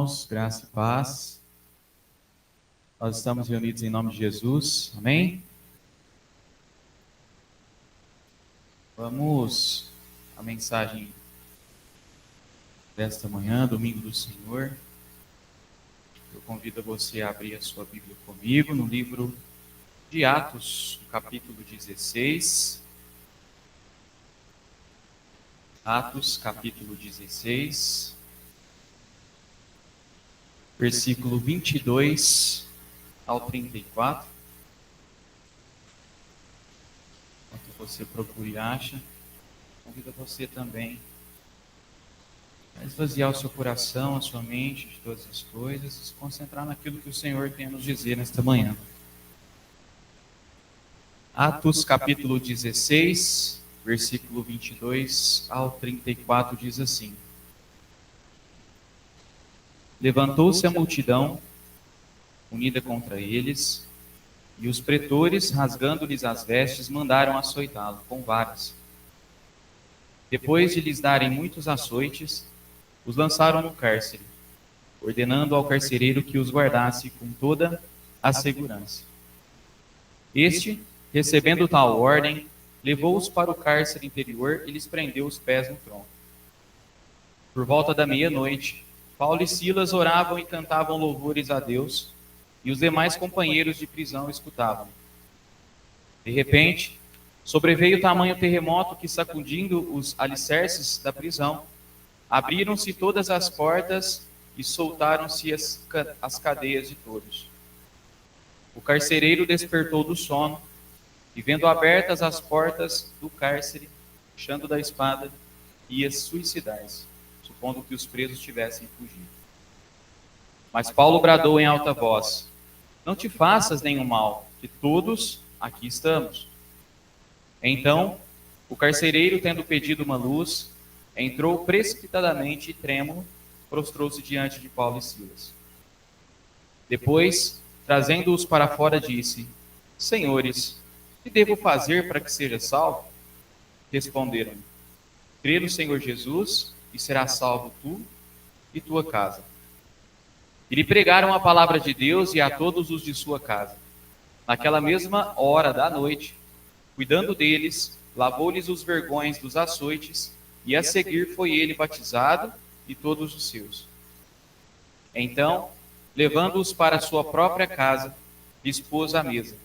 irmãos, graça e paz. Nós estamos reunidos em nome de Jesus, amém? Vamos à mensagem desta manhã, domingo do Senhor. Eu convido você a abrir a sua Bíblia comigo no livro de Atos, no capítulo 16. Atos, capítulo 16, versículo 22 ao 34. Enquanto você procura e acha, convido você também a esvaziar o seu coração, a sua mente de todas as coisas e se concentrar naquilo que o Senhor tem a nos dizer nesta manhã. Atos, capítulo 16, versículo 22 ao 34 diz assim: Levantou-se a multidão unida contra eles, e os pretores, rasgando-lhes as vestes, mandaram açoitá-lo com varas. Depois de lhes darem muitos açoites, os lançaram no cárcere, ordenando ao carcereiro que os guardasse com toda a segurança. Este, recebendo tal ordem, levou-os para o cárcere interior e lhes prendeu os pés no tronco. Por volta da meia-noite, Paulo e Silas oravam e cantavam louvores a Deus, e os demais companheiros de prisão escutavam. De repente, sobreveio tamanho terremoto que, sacudindo os alicerces da prisão, abriram-se todas as portas e soltaram-se as cadeias de todos. O carcereiro despertou do sono e, vendo abertas as portas do cárcere, puxando da espada, ia suicidar-se, supondo que os presos tivessem fugido. Mas Paulo bradou em alta voz: Não te faças nenhum mal, que todos aqui estamos. Então, o carcereiro, tendo pedido uma luz, entrou precipitadamente e trêmulo, prostrou-se diante de Paulo e Silas. Depois, trazendo-os para fora, disse: Senhores, que devo fazer para que seja salvo? Responderam: Crê no Senhor Jesus e serás salvo tu e tua casa. E lhe pregaram a palavra de Deus e a todos os de sua casa. Naquela mesma hora da noite, cuidando deles, lavou-lhes os vergões dos açoites, e a seguir foi ele batizado e todos os seus. Então, levando-os para sua própria casa, lhes pôs à mesa.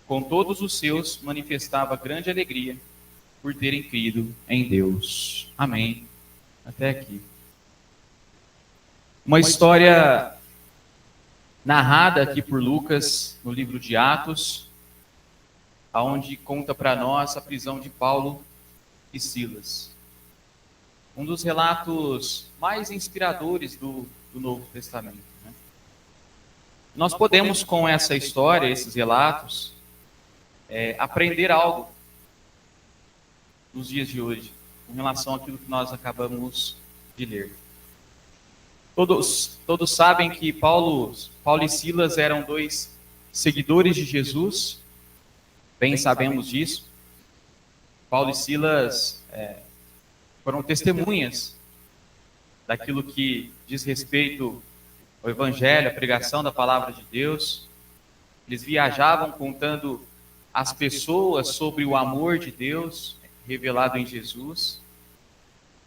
Com todos os seus, manifestava grande alegria por terem crido em Deus. Amém. Até aqui. Uma história narrada aqui por Lucas no livro de Atos, aonde conta para nós a prisão de Paulo e Silas. Um dos relatos mais inspiradores do Novo Testamento, né? Nós podemos, com essa história, esses relatos, aprender algo nos dias de hoje, com relação àquilo que nós acabamos de ler. Todos sabem que Paulo e Silas eram dois seguidores de Jesus, bem sabemos disso. Paulo e Silas foram testemunhas daquilo que diz respeito ao Evangelho, à pregação da palavra de Deus. Eles viajavam contando às pessoas sobre o amor de Deus revelado em Jesus.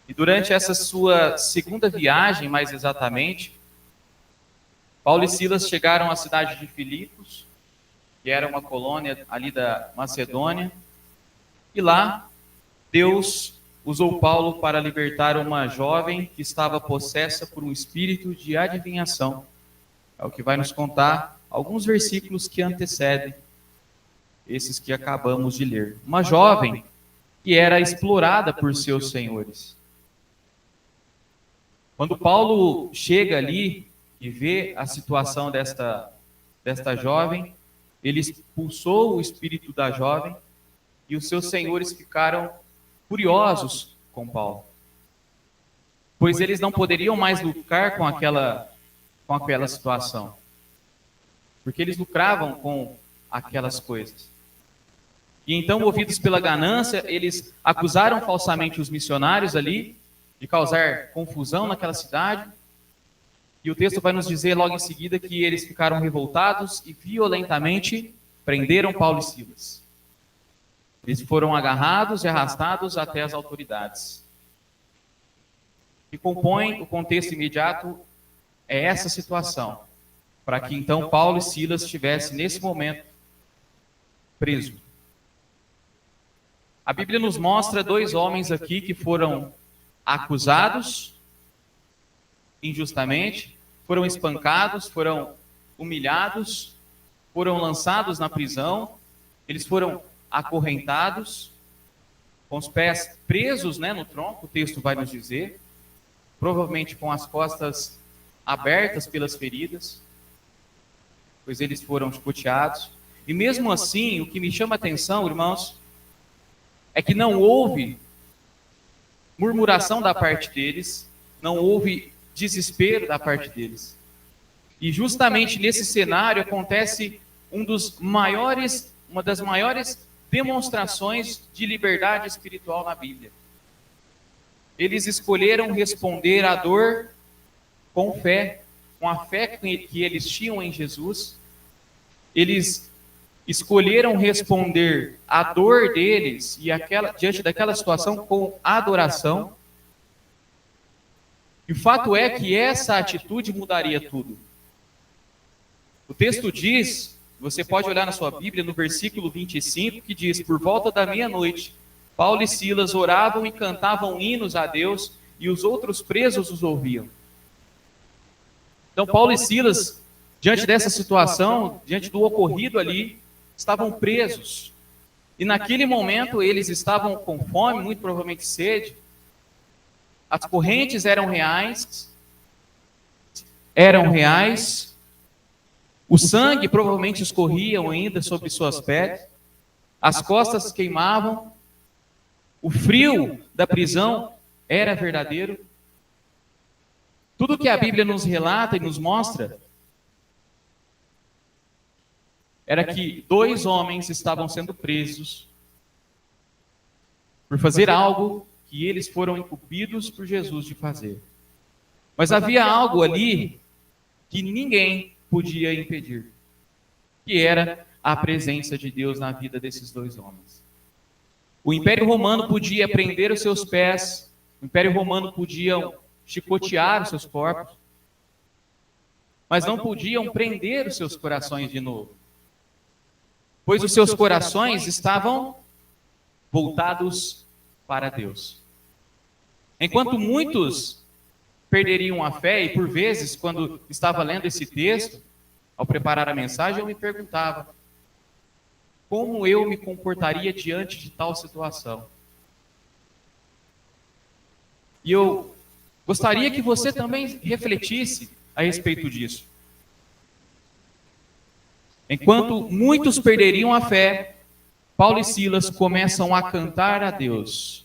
E durante essa sua segunda viagem, mais exatamente, Paulo e Silas chegaram à cidade de Filipos, que era uma colônia ali da Macedônia, e lá Deus usou Paulo para libertar uma jovem que estava possessa por um espírito de adivinhação. É o que vai nos contar alguns versículos que antecedem esses que acabamos de ler. Uma jovem que era explorada por seus senhores. Quando Paulo chega ali e vê a situação desta jovem, ele expulsou o espírito da jovem e os seus senhores ficaram furiosos com Paulo, pois eles não poderiam mais lucrar com aquela situação, porque eles lucravam com aquelas coisas. E então, movidos pela ganância, eles acusaram falsamente os missionários ali de causar confusão naquela cidade. E o texto vai nos dizer logo em seguida que eles ficaram revoltados e violentamente prenderam Paulo e Silas. Eles foram agarrados e arrastados até as autoridades. E compõe o contexto imediato é essa situação, para que então Paulo e Silas estivessem nesse momento presos. A Bíblia nos mostra dois homens aqui que foram acusados injustamente, foram espancados, foram humilhados, foram lançados na prisão, eles foram acorrentados, com os pés presos, no tronco, o texto vai nos dizer, provavelmente com as costas abertas pelas feridas, pois eles foram chicoteados. E mesmo assim, o que me chama a atenção, irmãos, é que não houve murmuração da parte deles, não houve desespero da parte deles. E justamente nesse cenário acontece uma das maiores demonstrações de liberdade espiritual na Bíblia. Eles escolheram responder à dor com fé, com a fé que eles tinham em Jesus. Eles escolheram responder à dor deles e diante daquela situação com adoração. E o fato é que essa atitude mudaria tudo. O texto diz, você pode olhar na sua Bíblia, no versículo 25, que diz: por volta da meia-noite, Paulo e Silas oravam e cantavam hinos a Deus, e os outros presos os ouviam. Então, Paulo e Silas, diante dessa situação, diante do ocorrido ali, estavam presos. E naquele momento eles estavam com fome, muito provavelmente sede. As correntes eram reais. O sangue provavelmente escorria ainda sobre suas peles. As costas queimavam. O frio da prisão era verdadeiro. Tudo que a Bíblia nos relata e nos mostra era que dois homens estavam sendo presos por fazer algo que eles foram incumbidos por Jesus de fazer. Mas havia algo ali que ninguém podia impedir, que era a presença de Deus na vida desses dois homens. O Império Romano podia prender os seus pés, o Império Romano podia chicotear os seus corpos, mas não podiam prender os seus corações de novo, pois os seus corações estavam voltados para Deus. Enquanto muitos perderiam a fé, e por vezes, quando estava lendo esse texto, ao preparar a mensagem, eu me perguntava: como eu me comportaria diante de tal situação? E eu gostaria que você também refletisse a respeito disso. Enquanto muitos perderiam a fé, Paulo e Silas começam a cantar a Deus.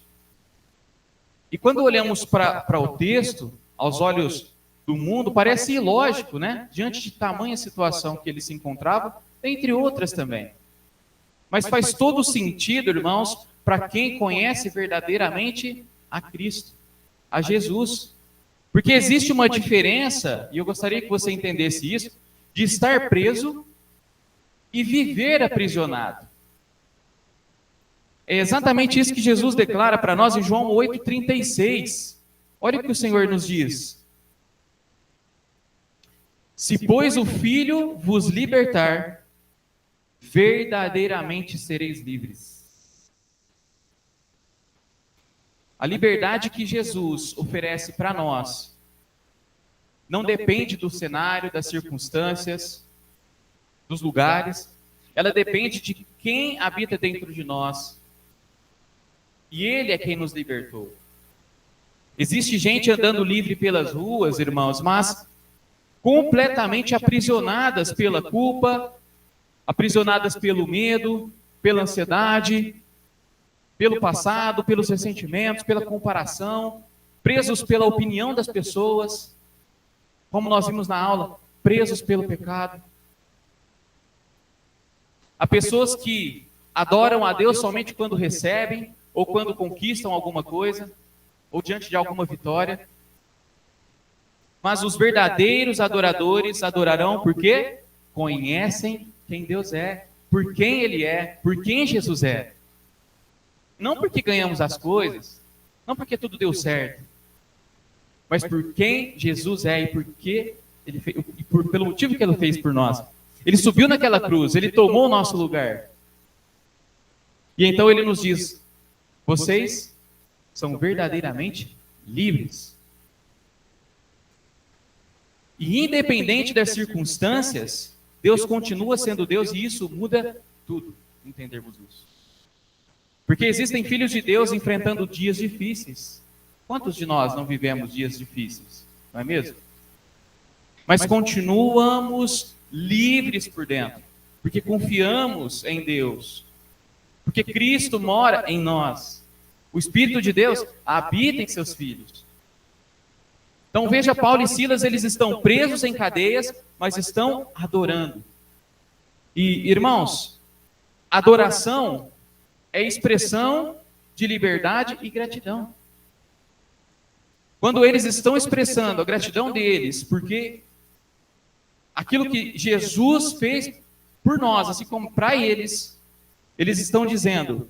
E quando olhamos para o texto, aos olhos do mundo, parece ilógico, diante de tamanha situação que eles se encontravam, entre outras também. Mas faz todo sentido, irmãos, para quem conhece verdadeiramente a Cristo, a Jesus. Porque existe uma diferença, e eu gostaria que você entendesse isso, de estar preso e viver aprisionado. É exatamente isso que Jesus declara para nós em João 8,36. Olha o que o Senhor nos diz: se, pois, o Filho vos libertar, verdadeiramente sereis livres. A liberdade que Jesus oferece para nós não depende do cenário, das circunstâncias, dos lugares. Ela depende de quem habita dentro de nós. E Ele é quem nos libertou. Existe gente andando livre pelas ruas, irmãos, mas completamente aprisionadas pela culpa, aprisionadas pelo medo, pela ansiedade, pelo passado, pelos ressentimentos, pela comparação, presos pela opinião das pessoas, como nós vimos na aula, presos pelo pecado. Há pessoas que adoram a Deus somente quando recebem, ou quando conquistam alguma coisa, ou diante de alguma vitória. Mas os verdadeiros adoradores adorarão porque conhecem quem Deus é, por quem Ele é, por quem Jesus é. Não porque ganhamos as coisas, não porque tudo deu certo, mas por quem Jesus é e pelo motivo que Ele fez por nós. Ele subiu naquela cruz, Ele tomou o nosso lugar. E então Ele nos diz: vocês são verdadeiramente livres. E independente das circunstâncias, Deus continua sendo Deus e isso muda tudo, entendermos isso. Porque existem filhos de Deus enfrentando dias difíceis. Quantos de nós não vivemos dias difíceis? Não é mesmo? Mas continuamos livres por dentro, porque confiamos em Deus, porque Cristo mora em nós. O Espírito de Deus habita em seus filhos. Então veja, Paulo e Silas, eles estão presos em cadeias, mas estão adorando. E irmãos, adoração é expressão de liberdade e gratidão. Quando eles estão expressando a gratidão deles, porque aquilo que Jesus fez por nós, assim como para eles, eles estão dizendo: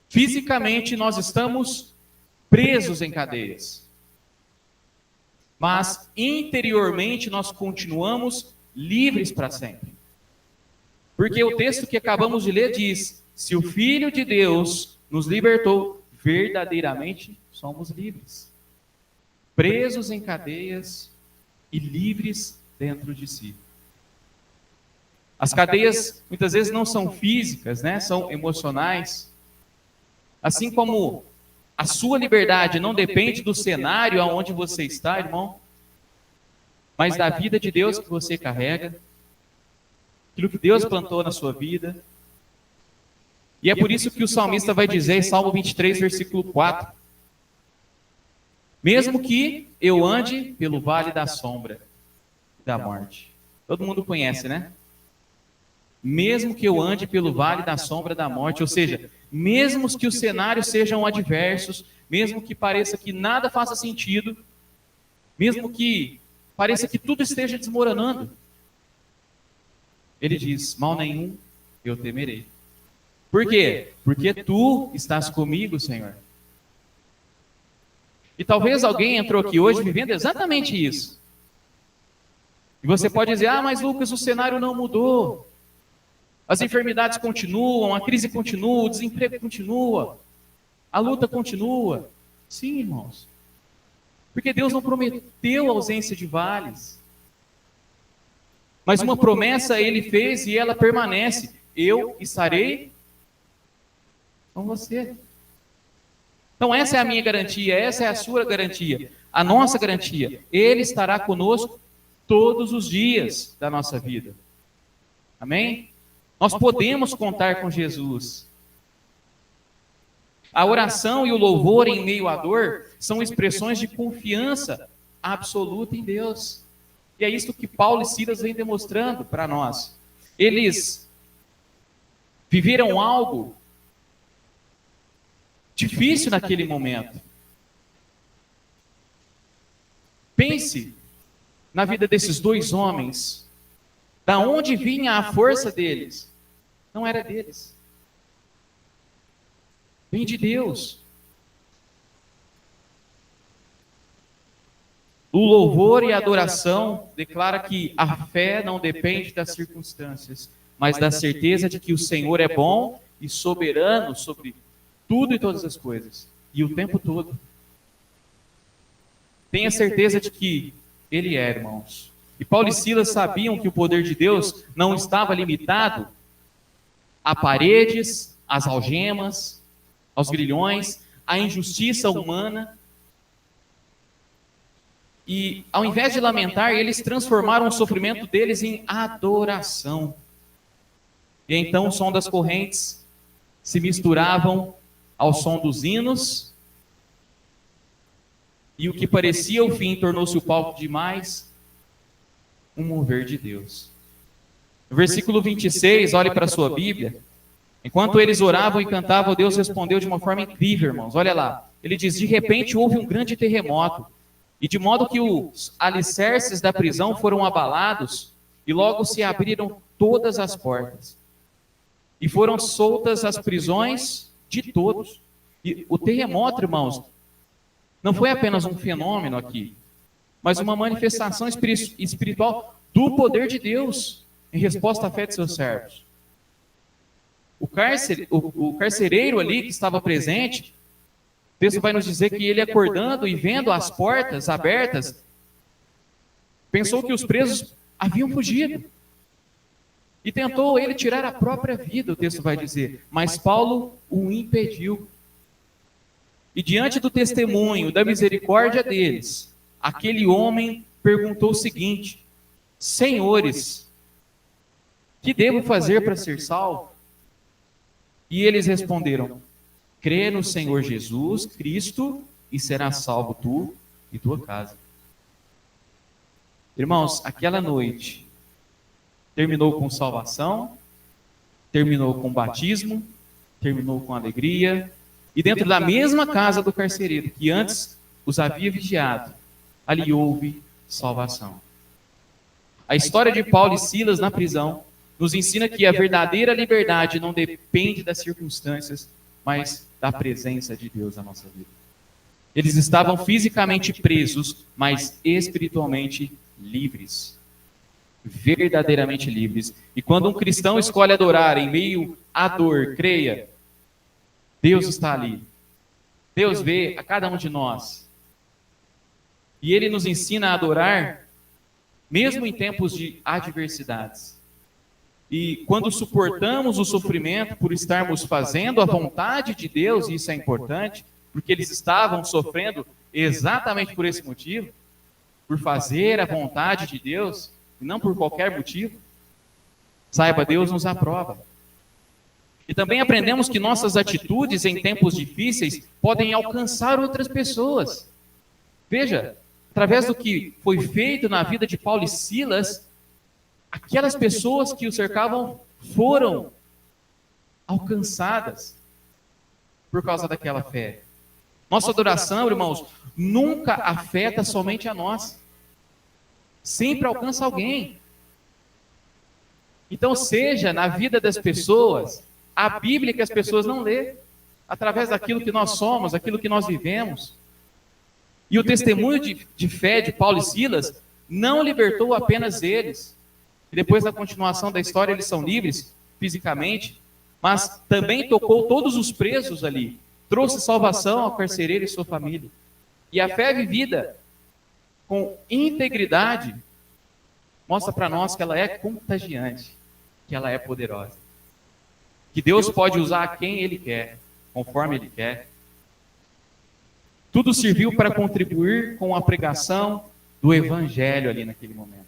fisicamente nós estamos presos em cadeias, mas interiormente nós continuamos livres para sempre. Porque o texto que acabamos de ler diz: se o Filho de Deus nos libertou, verdadeiramente somos livres. Presos em cadeias e livres dentro de si. As cadeias muitas vezes não são físicas, né? São emocionais. Assim como a sua liberdade não depende do cenário aonde você está, irmão, mas da vida de Deus que você carrega, aquilo que Deus plantou na sua vida. E é por isso que o salmista vai dizer em Salmo 23, versículo 4: mesmo que eu ande pelo vale da sombra da morte. Todo mundo conhece, né? Mesmo que eu ande pelo vale da sombra da morte, ou seja, mesmo que os cenários sejam adversos, mesmo que pareça que nada faça sentido, mesmo que pareça que tudo esteja desmoronando, ele diz: mal nenhum eu temerei. Por quê? Porque tu estás comigo, Senhor. E talvez alguém entrou aqui hoje vivendo exatamente isso. E você pode dizer: ah, mas Lucas, o cenário não mudou. As enfermidades continuam, a crise continua, o desemprego continua, a luta continua. Sim, irmãos. Porque Deus não prometeu a ausência de vales. Mas uma promessa Ele fez e ela permanece: eu estarei com você. Então essa é a minha garantia, essa é a sua garantia, a nossa garantia. Ele estará conosco todos os dias da nossa vida. Amém? Nós podemos contar com Jesus. A oração e o louvor em meio à dor são expressões de confiança absoluta em Deus. E é isso que Paulo e Silas vêm demonstrando para nós. Eles viveram algo difícil naquele momento. Pense na vida desses dois homens. Da onde vinha a força deles? Não era deles. Vem de Deus. O louvor e a adoração declara que a fé não depende das circunstâncias, mas da certeza de que o Senhor é bom e soberano sobre tudo e todas as coisas, e o tempo todo. Tenha certeza de que Ele é, irmãos. E Paulo e Silas sabiam que o poder de Deus não estava limitado a paredes, às algemas, aos grilhões, à injustiça humana. E ao invés de lamentar, eles transformaram o sofrimento deles em adoração. E então o som das correntes se misturavam ao som dos hinos, e o que parecia o fim tornou-se o palco de mais um mover de Deus. No versículo 26, olhe para a sua Bíblia. Enquanto eles oravam e cantavam, Deus respondeu de uma forma incrível, irmãos. Olha lá. Ele diz: de repente houve um grande terremoto. E de modo que os alicerces da prisão foram abalados, e logo se abriram todas as portas. E foram soltas as prisões de todos. E o terremoto, irmãos, não foi apenas um fenômeno aqui, mas uma manifestação espiritual do poder de Deus em resposta à fé de seus servos. O carcereiro ali que estava presente, o texto vai nos dizer que ele, acordando e vendo as portas abertas, pensou que os presos haviam fugido. E tentou ele tirar a própria vida, o texto vai dizer. Mas Paulo o impediu. E diante do testemunho, da misericórdia deles, aquele homem perguntou o seguinte: Senhores, que devo fazer para ser salvo? E eles responderam: crê no Senhor Jesus Cristo e serás salvo tu e tua casa. Irmãos, aquela noite terminou com salvação, terminou com batismo, terminou com alegria, e dentro da mesma casa do carcereiro, que antes os havia vigiado, ali houve salvação. A história de Paulo e Silas na prisão nos ensina que a verdadeira liberdade não depende das circunstâncias, mas da presença de Deus na nossa vida. Eles estavam fisicamente presos, mas espiritualmente livres. Verdadeiramente livres. E quando um cristão escolhe adorar em meio à dor, creia, Deus está ali. Deus vê a cada um de nós. E Ele nos ensina a adorar, mesmo em tempos de adversidades. E quando suportamos o sofrimento por estarmos fazendo a vontade de Deus, e isso é importante, porque eles estavam sofrendo exatamente por esse motivo, por fazer a vontade de Deus, e não por qualquer motivo, saiba, Deus nos aprova. E também aprendemos que nossas atitudes em tempos difíceis podem alcançar outras pessoas. Veja, através do que foi feito na vida de Paulo e Silas, aquelas pessoas que o cercavam foram alcançadas por causa daquela fé. Nossa adoração, irmãos, nunca afeta somente a nós. Sempre alcança alguém. Então, seja na vida das pessoas a Bíblia que as pessoas não lê, através daquilo que nós somos, aquilo que nós vivemos. E o testemunho de fé de Paulo e Silas não libertou apenas eles. E depois, na continuação da história, eles são livres fisicamente, mas também tocou todos os presos ali. Trouxe salvação ao carcereiro e sua família. E a fé vivida com integridade mostra para nós que ela é contagiante, que ela é poderosa. Que Deus pode usar quem Ele quer, conforme Ele quer. Tudo serviu para contribuir com a pregação do Evangelho ali naquele momento.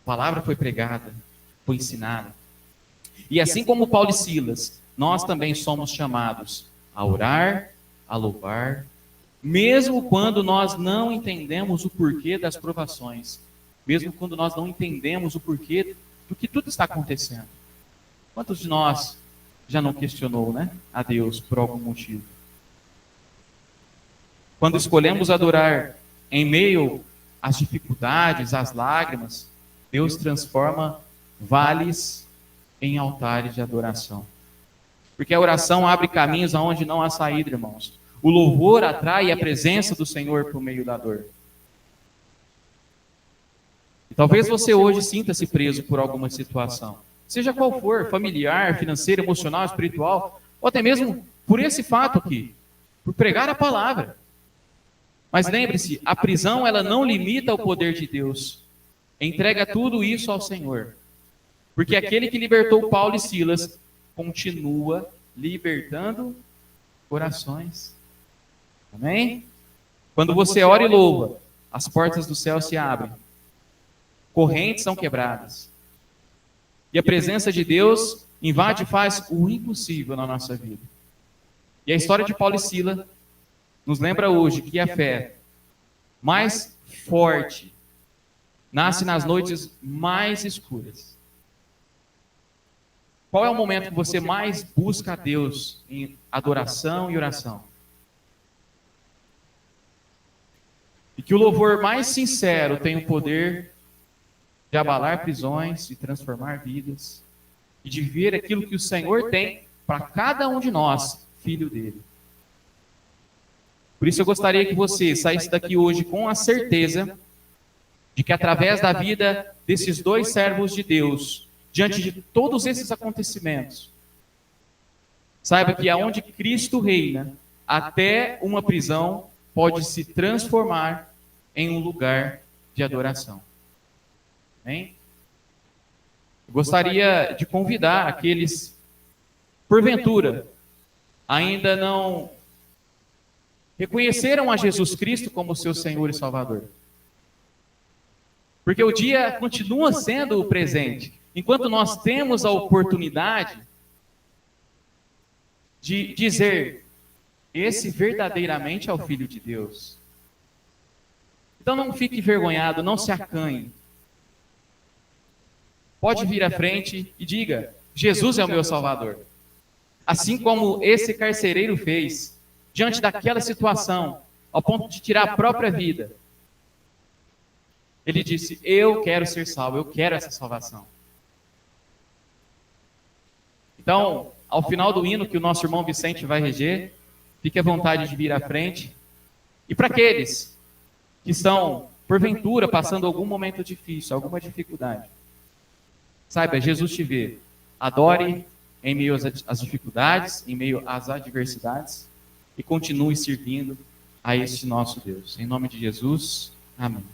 A palavra foi pregada, foi ensinada. E assim como Paulo e Silas, nós também somos chamados a orar, a louvar, mesmo quando nós não entendemos o porquê das provações, mesmo quando nós não entendemos o porquê do que tudo está acontecendo. Quantos de nós já não questionou, né, a Deus por algum motivo? Quando escolhemos adorar em meio às dificuldades, às lágrimas, Deus transforma vales em altares de adoração. Porque a oração abre caminhos aonde não há saída, irmãos. O louvor atrai a presença do Senhor por meio da dor. E talvez você hoje sinta-se preso por alguma situação. Seja qual for, familiar, financeira, emocional, espiritual, ou até mesmo por esse fato aqui, por pregar a palavra. Mas lembre-se, a prisão ela não limita o poder de Deus. Entrega tudo isso ao Senhor. Porque aquele que libertou Paulo e Silas continua libertando corações. Amém? Quando você ora e louva, as portas do céu se abrem. Correntes são quebradas. E a presença de Deus invade e faz o impossível na nossa vida. E a história de Paulo e Silas nos lembra hoje que a fé mais forte nasce nas noites mais escuras. Qual é o momento que você mais busca a Deus em adoração e oração? E que o louvor mais sincero tem o poder de abalar prisões, de transformar vidas e de ver aquilo que o Senhor tem para cada um de nós, filho dele. Por isso eu gostaria que você saísse daqui hoje com a certeza de que através da vida desses dois servos de Deus, diante de todos esses acontecimentos, saiba que aonde Cristo reina, até uma prisão pode se transformar em um lugar de adoração. Amém? Eu gostaria de convidar aqueles, porventura, ainda não reconheceram a Jesus Cristo como seu Senhor e Salvador. Porque o dia continua sendo o presente. Enquanto nós temos a oportunidade de dizer, esse verdadeiramente é o Filho de Deus. Então não fique envergonhado, não se acanhe. Pode vir à frente e diga, Jesus é o meu Salvador. Assim como esse carcereiro fez, diante daquela situação, ao ponto de tirar a própria vida. Ele disse, eu quero ser salvo, eu quero essa salvação. Então, ao final do hino que o nosso irmão Vicente vai reger, fique à vontade de vir à frente. E para aqueles que estão, porventura, passando algum momento difícil, alguma dificuldade, saiba, Jesus te vê. Adore em meio às dificuldades, em meio às adversidades, e continue servindo a este nosso Deus. Em nome de Jesus, amém.